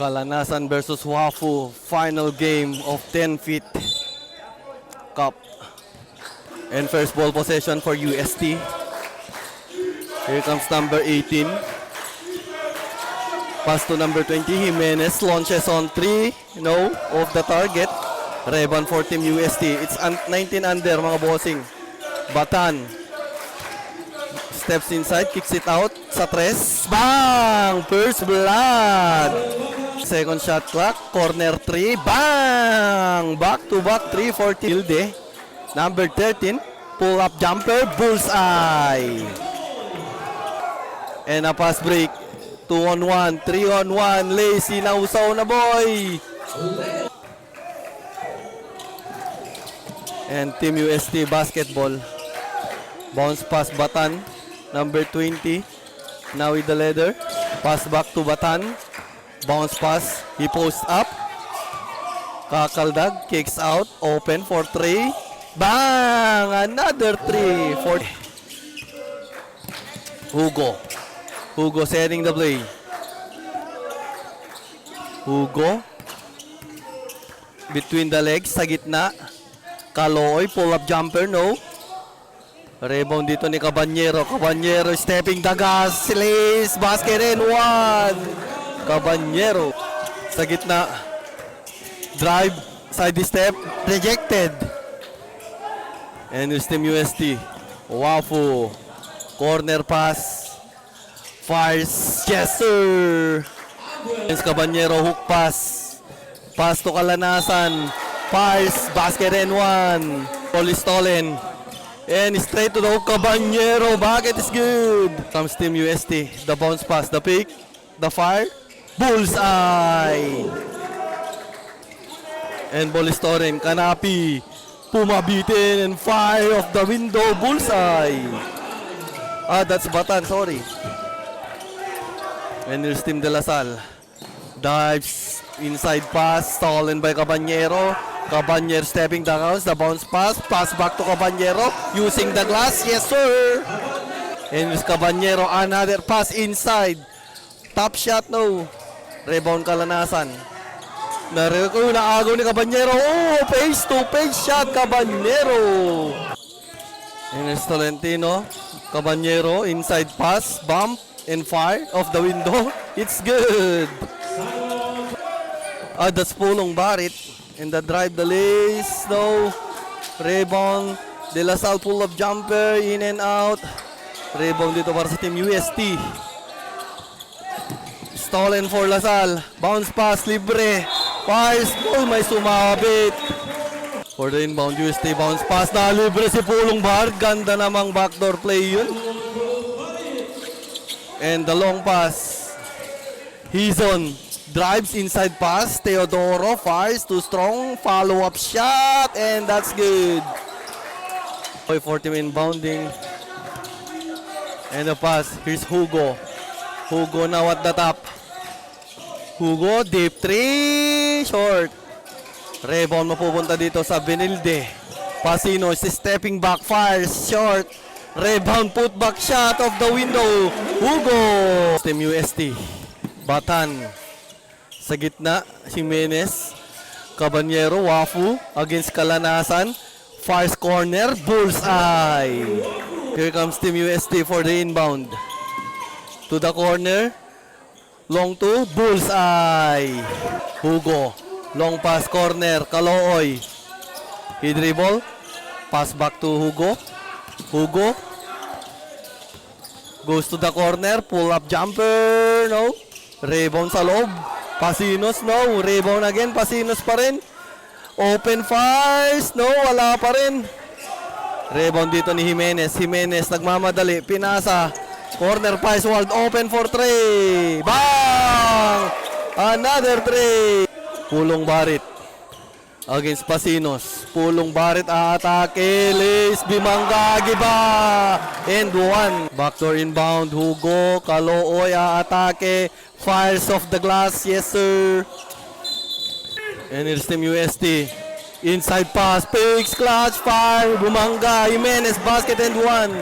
Kalanasan versus Wafu, final game of 10 feet cup. And first ball possession for UST. Here comes number 18. Pass to number 20, Jimenez launches on 3, no, off the target. Rebound for Team UST. It's 19 under mga bossing. Batan steps inside, kicks it out sa tres. Bang! First blood! Second shot clock, corner 3. Bang! Back-to-back 3 for Tilde. Number 13, pull-up jumper, bullseye. And a pass break. 2-on-1, 3-on-1. Lazy na usaw na boy. And Team UST basketball. Bounce pass Batan. Number 20. Now with the leader. Pass back to Batan. Bounce pass. He posts up. Kakaldag. Kicks out. Open for 3. Bang! Another 3. For Hugo. Hugo setting the play. Hugo. Between the legs. Sa gitna. Kaloy. Pull up jumper. No. Rebound dito ni Cabanyero. Cabanyero stepping the gas. Slays. Basket in. 1. Cabanyero. Sa gitna. Drive. Side step. Rejected. And it's Team UST. Wafu. Corner pass. Fires. Yes, sir. It's Cabanyero. Hook pass. Pass to Kalanasan. Fires. Basket in. 1. Ball is stolen. And straight to the hook. Cabanyero. Bucket is good. Comes Team UST. The bounce pass. The pick. The fire. Bullseye. And ball is stolen. Kanapi. Pumabitin and fire off the window. Bullseye. That's Batan. Sorry. And here's Team De La Salle. Dives. Inside pass. Stolen by Cabanyero. Cabanyero stepping the house. The bounce pass. Pass back to Cabanyero. Using the glass. Yes, sir. And here's Cabanyero. Another pass inside. Top shot, no. Rebound Kalanasan. Naagaw ni Cabanyero. Oh, face-to-face shot, Cabanyero. And it's Tolentino. Cabanyero, inside pass, bump, and fire off the window. It's good. That's Pulong Barit. And the drive, the lace, no. Rebound. De La Salle pull-up jumper, in and out. Rebound dito para sa Team UST. Stolen for La Salle. Bounce pass, libre. Fires. Oh, may sumabit. For the inbound, UST bounce pass na libre si Pulong Barit. Ganda namang backdoor play yun. And the long pass. Hizon. Drives inside pass. Teodoro fires. Too strong. Follow-up shot. And that's good. 40 inbounding. And the pass. Here's Hugo. Hugo now at the top. Hugo. Deep 3. Short. Rebound mapupunta dito sa Benilde. Pasino is stepping back. Fires. Short. Rebound putback shot of the window. Hugo. Team UST. Batan. Sa gitna, Jimenez. Cabanyero, Wafu against Kalanasan. Fires corner, bullseye. Here comes Team UST for the inbound. To the corner. Long to, bullseye. Hugo. Long pass corner, Kalooy. He dribble. Pass back to Hugo. Hugo. Goes to the corner, pull up jumper, no. Rebound sa loob. Pasinos, no. Rebound again. Pasinos pa rin. Open fires. No, wala pa rin. Rebound dito ni Jimenez. Jimenez nagmamadali. Pinasa. Corner pass. Wide open for 3. Bang! Another 3. Pulong Barit against Pasinos. Pulong Barit aatake. Lace. Bimangga. Giba. And 1. Backdoor inbound. Hugo. Kalooy aatake. Fires off the glass. Yes, sir. And here's Team UST. Inside pass. Pigs. Clutch. Fire. Bumangga. Jimenez. Basket and 1.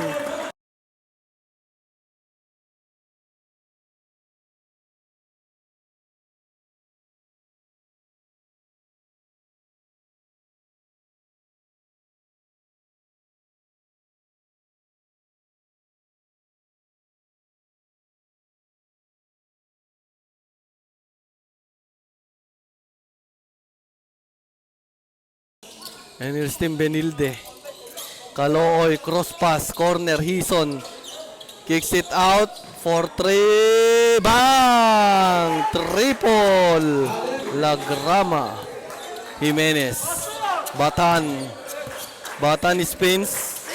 And here's Team Benilde. Calooy, cross pass, corner, Hison. Kicks it out for 3. Bang! Triple! Lagrama. Jimenez. Batan. Batan spins.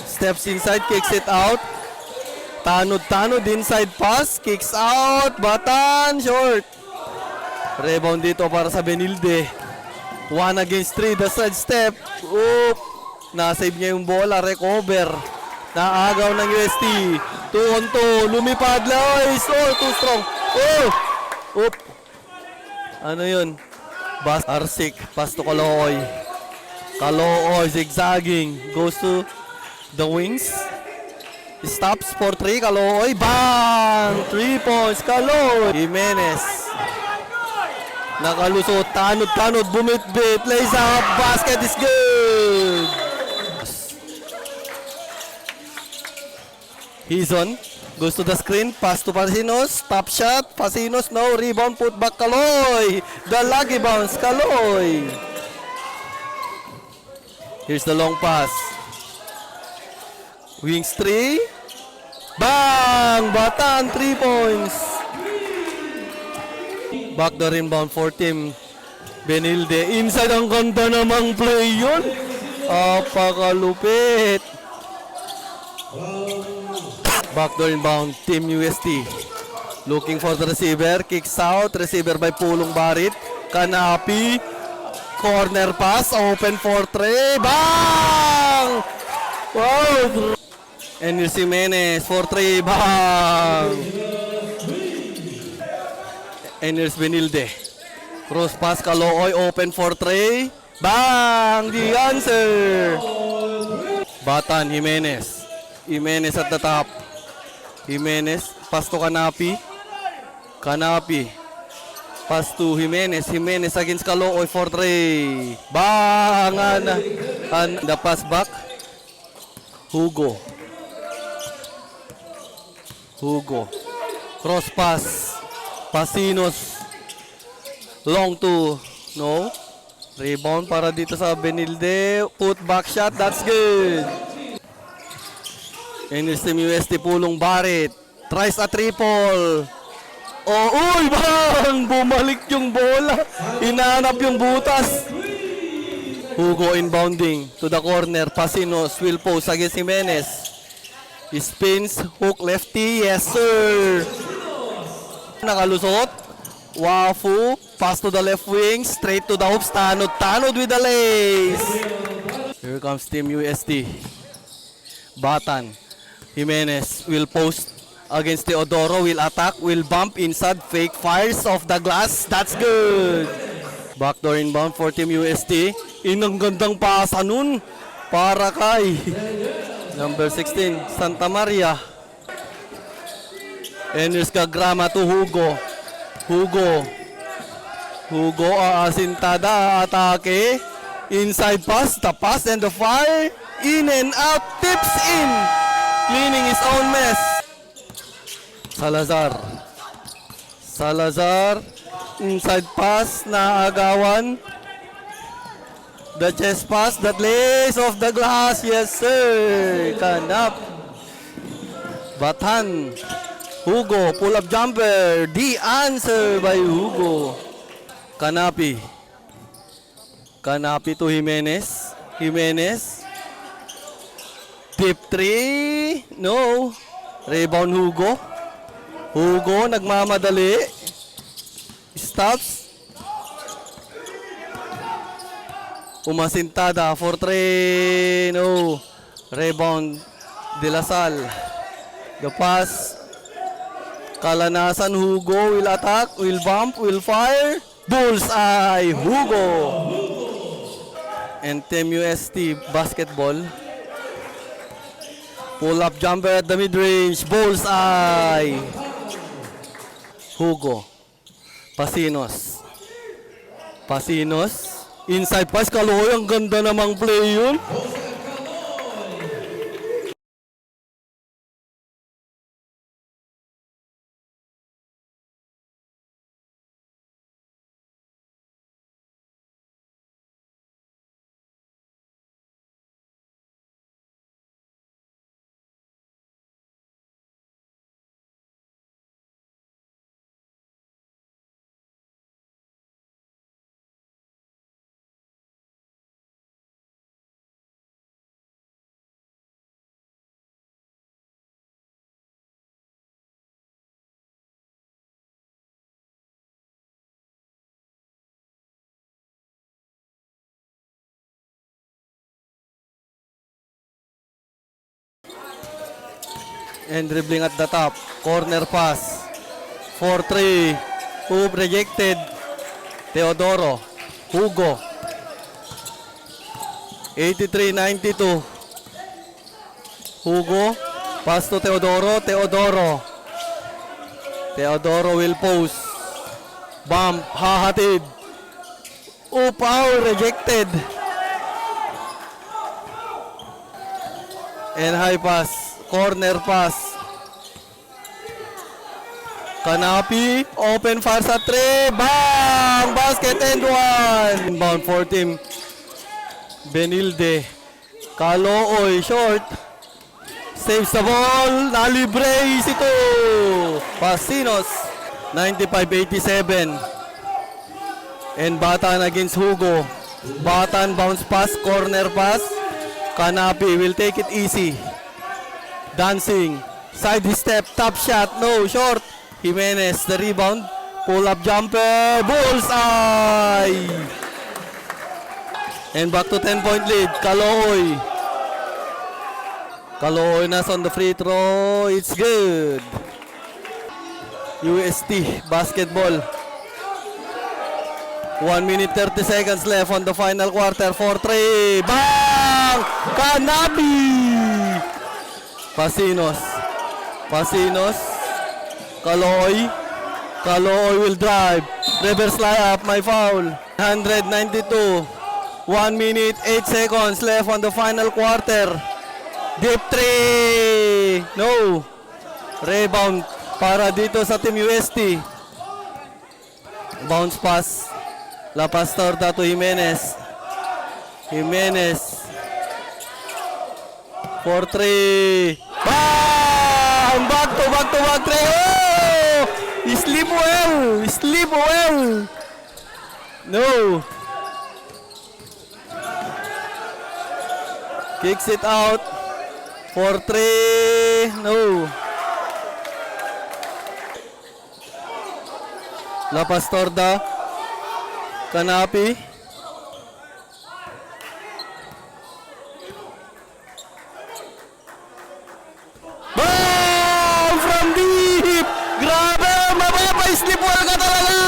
Steps inside, kicks it out. Tanod inside pass, kicks out. Batan, short. Rebound dito para sa Benilde. 1 against 3, the side step. Oop! Nasave niya yung bola, recover. Naagaw ng UST. 2 on 2, lumipad, Lois. Oh, too strong. Oh! Oop! Ano yun? Bas Arsik, pass to Calooy. Calooy, zigzagging. Goes to the wings. Stops for 3, Calooy. Bang! 3 points, Calooy. Jimenez. Nakalusot, tanod, bumit-bit. Lays up, basket is good. Hison goes to the screen, pass to Pasinos, top shot, Pasinos, no, rebound, put back, Calooy. The lucky bounce, Calooy. Here's the long pass. Wings 3. Bang! Batan, 3 points. Backdoor inbound for Team Benilde. Inside, ang ganda namang play yun. Apakalupit. Backdoor inbound, Team UST. Looking for the receiver. Kicks out. Receiver by Pulong Barit. Kanapi. Corner pass. Open for 3. Bang! Wow! And here's Jimenez for 3. Bang! And here's Benilde. Cross pass, Calooy. Open for 3. Bang! The answer! Batan, Jimenez. Jimenez at the top. Jimenez, pass to Kanapi. Kanapi. Pass to Jimenez. Jimenez against Calooy for 3. Bang! And the pass back. Hugo. Cross pass. Pasinos. Long to. No. Rebound para dito sa Benilde. Put back shot. That's good. And it's Team UST, Pulong Barit. Tries a triple. Oh, uy, bang! Bumalik yung bola. Hinanap yung butas. Hugo inbounding to the corner. Pasinos will post against Jimenez. Spins, hook lefty. Yes, sir. Nakalusot. Wafu. Pass to the left wing. Straight to the hoops. Tanod with the lace. Here comes Team UST. Batan. Jimenez will post against Teodoro, will attack, will bump inside, fake fires off the glass. That's good. Backdoor inbound for Team UST. Inang gandang pasa nun para kay number 16, Santa Maria. And here's Kagrama to Hugo. Hugo, aasintada, atake. Inside pass, the pass and the fire. In and out, tips in. Cleaning his own mess. Salazar. Inside pass na agawan. The chest pass that lays off the glass. Yes, sir. Kanap. Batan. Hugo, pull-up jumper. The answer by Hugo. Kanapi to Jimenez. Tip 3. No. Rebound Hugo nagmamadali. Stops. Umasintada for 3. No. Rebound De La Salle. The pass. Kalanasan, Hugo will attack, will bump, will fire. Bullseye, Hugo. And Team UST basketball. Pull-up jumper at the mid-range. Bullseye. Hugo. Pasinos. Inside pass, Calooy. Ang ganda namang play yun. And dribbling at the top. Corner pass. 4-3. Oop, rejected. Teodoro. Hugo. 83-92. Hugo. Pass to Teodoro. Teodoro. Teodoro will post. Bump. Hahatid. Oop, foul. Rejected. And high pass. Corner pass. Kanapi, open fire sa 3, bang! Basket and 1! Inbound for team Benilde. Calooy, short. Saves the ball, nalibre, easy to! Pasinos, 95-87. And Batan against Hugo. Batan bounce pass, corner pass. Kanapi will take it easy. Dancing, side step, top shot, no, short. Jimenez, the rebound, pull-up jumper, bullseye! And back to 10-point lead, Calooy. Calooy nas on the free throw, it's good. UST, basketball. 1 minute 30 seconds left on the final quarter, 4-3, bang! Kanapi! Pasinos. Calooy. Calooy will drive. Reverse layup, my foul. 192. 1 minute, 8 seconds left on the final quarter. Deep 3. No. Rebound para dito sa Team UST. Bounce pass. La Pastorda to Jimenez. Jimenez. 4-3. Bam! Back to back 3. Oh! Sleep well. No. Kicks it out. 4-3. No. La Pastorda. Kanapi. Bam! From deep! Grabe! Mababa-sleep well ka talaga!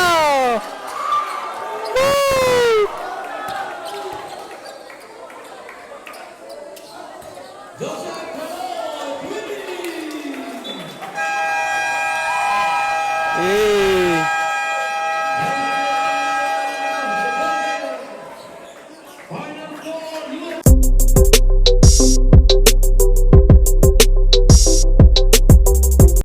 Woo!